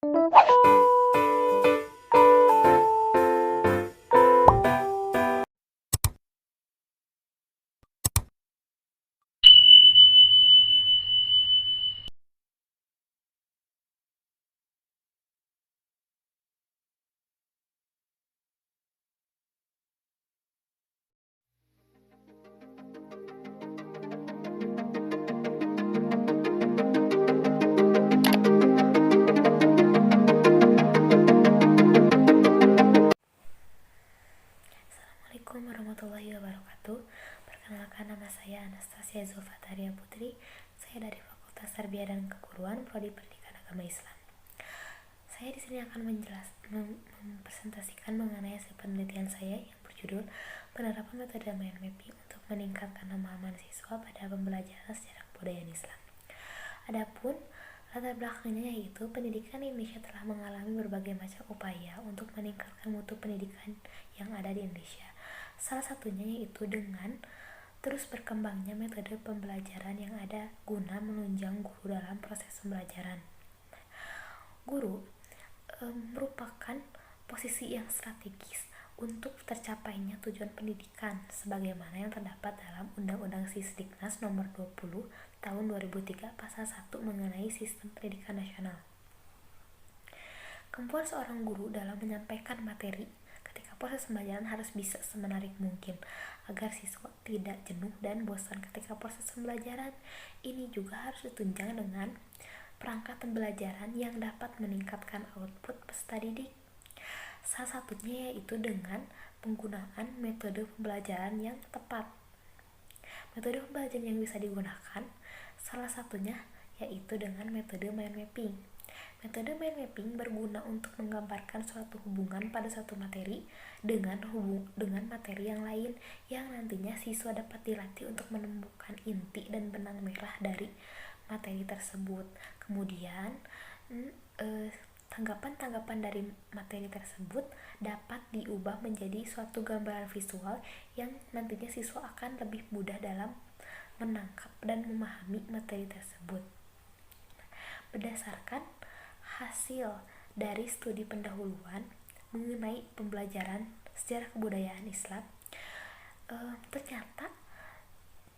Assalamualaikum warahmatullahi wabarakatuh. Perkenalkan, nama saya Anastasia Zulfataria Putri. Saya dari Fakultas Tarbiyah dan Keguruan, Prodi Pendidikan Agama Islam. Saya di sini akan mempresentasikan mengenai hasil penelitian saya yang berjudul penerapan metode mind mapping untuk meningkatkan pemahaman siswa pada pembelajaran sejarah kebudayaan Islam. Adapun latar belakangnya yaitu pendidikan di Indonesia telah mengalami berbagai macam upaya untuk meningkatkan mutu pendidikan yang ada di Indonesia. Salah satunya yaitu dengan terus berkembangnya metode pembelajaran yang ada guna menunjang guru dalam proses pembelajaran. Guru merupakan posisi yang strategis untuk tercapainya tujuan pendidikan sebagaimana yang terdapat dalam Undang-Undang Sisdiknas Nomor 20 Tahun 2003 Pasal 1 mengenai Sistem Pendidikan Nasional. Kemampuan seorang guru dalam menyampaikan materi ketika proses pembelajaran harus bisa semenarik mungkin agar siswa tidak jenuh dan bosan ketika proses pembelajaran. Ini juga harus ditunjang dengan perangkat pembelajaran yang dapat meningkatkan output peserta didik. Salah satunya yaitu dengan penggunaan metode pembelajaran yang tepat. Metode pembelajaran yang bisa digunakan salah satunya yaitu dengan metode mind mapping. Metode mind mapping berguna untuk menggambarkan suatu hubungan pada suatu materi dengan materi yang lain yang nantinya siswa dapat dilatih untuk menemukan inti dan benang merah dari materi tersebut. Kemudian tanggapan-tanggapan dari materi tersebut dapat diubah menjadi suatu gambaran visual yang nantinya siswa akan lebih mudah dalam menangkap dan memahami materi tersebut. Berdasarkan hasil dari studi pendahuluan mengenai pembelajaran sejarah kebudayaan Islam, ternyata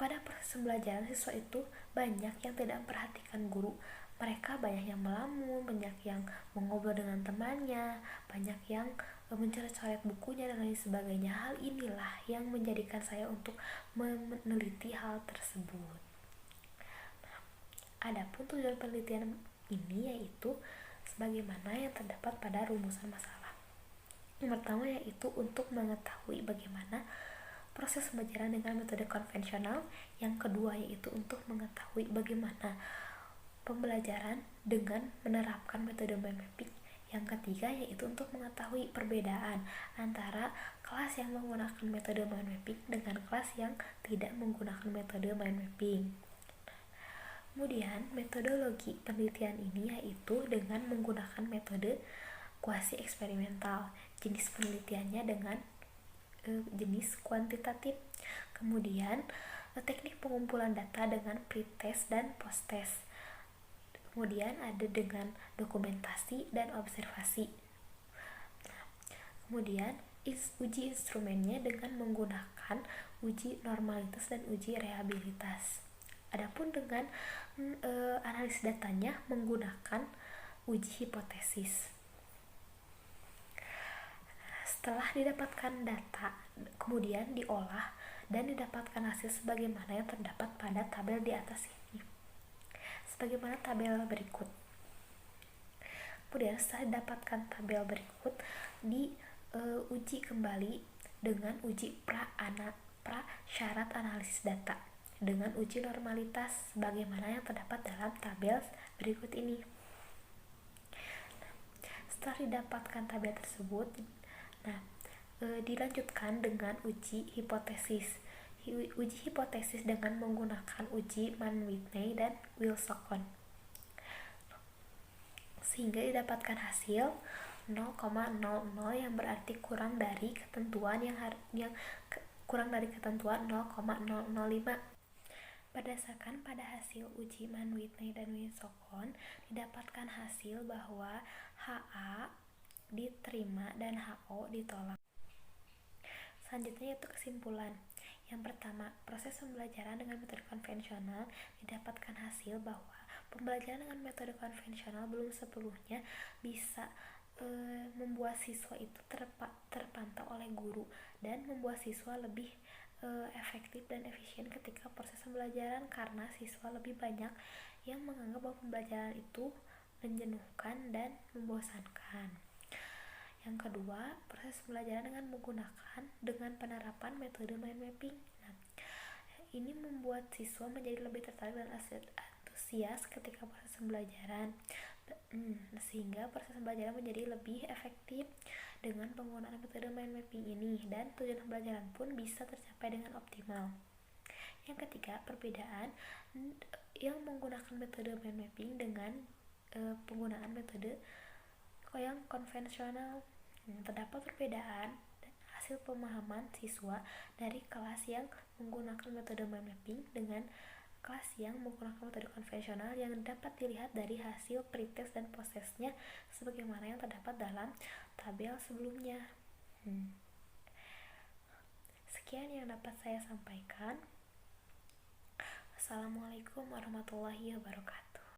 pada proses pembelajaran siswa itu banyak yang tidak memperhatikan guru. Mereka banyak yang melamun, banyak yang mengobrol dengan temannya, banyak yang mencoret-coret bukunya dan lain sebagainya. Hal inilah yang menjadikan saya untuk meneliti hal tersebut. Adapun tujuan penelitian ini yaitu sebagaimana yang terdapat pada rumusan masalah. Yang pertama yaitu untuk mengetahui bagaimana proses pembelajaran dengan metode konvensional. Yang kedua yaitu untuk mengetahui bagaimana pembelajaran dengan menerapkan metode mind mapping. Yang ketiga yaitu untuk mengetahui perbedaan antara kelas yang menggunakan metode mind mapping dengan kelas yang tidak menggunakan metode mind mapping. Kemudian metodologi penelitian ini yaitu dengan menggunakan metode kuasi eksperimental. Jenis penelitiannya dengan jenis kuantitatif. Kemudian teknik pengumpulan data dengan pretest dan posttest. Kemudian ada dengan dokumentasi dan observasi. Kemudian uji instrumennya dengan menggunakan uji normalitas dan uji reliabilitas. Adapun dengan analisis datanya menggunakan uji hipotesis. Setelah didapatkan data, kemudian diolah dan didapatkan hasil sebagaimana yang terdapat pada tabel di atas ini. Sebagaimana tabel berikut. Kemudian setelah didapatkan tabel berikut, diuji kembali dengan uji syarat analisis data dengan uji normalitas sebagaimana yang terdapat dalam tabel berikut ini. Setelah didapatkan tabel tersebut, dilanjutkan dengan uji hipotesis. Uji hipotesis dengan menggunakan uji Mann-Whitney dan Wilson, sehingga didapatkan hasil 0,00 yang berarti kurang dari ketentuan yang kurang dari ketentuan 0,005. Berdasarkan pada hasil uji Mann Whitney dan Wilson, didapatkan hasil bahwa HA diterima dan HO ditolak. Selanjutnya yaitu kesimpulan. Yang pertama, proses pembelajaran dengan metode konvensional didapatkan hasil bahwa pembelajaran dengan metode konvensional belum sepenuhnya bisa membuat siswa itu terpantau oleh guru dan membuat siswa lebih efektif dan efisien ketika proses pembelajaran, karena siswa lebih banyak yang menganggap bahwa pembelajaran itu menjenuhkan dan membosankan. Yang kedua, proses pembelajaran dengan penerapan metode mind mapping. Nah, ini membuat siswa menjadi lebih tertarik dan antusias ketika proses pembelajaran, sehingga proses pembelajaran menjadi lebih efektif dengan penggunaan metode mind mapping ini, dan tujuan pembelajaran pun bisa tercapai dengan optimal. Yang ketiga, perbedaan yang menggunakan metode mind mapping dengan penggunaan metode yang konvensional. Terdapat perbedaan hasil pemahaman siswa dari kelas yang menggunakan metode mind mapping dengan kelas yang menggunakan metode konvensional yang dapat dilihat dari hasil pretest dan postestnya sebagaimana yang terdapat dalam tabel sebelumnya. Sekian yang dapat saya sampaikan. Assalamualaikum warahmatullahi wabarakatuh.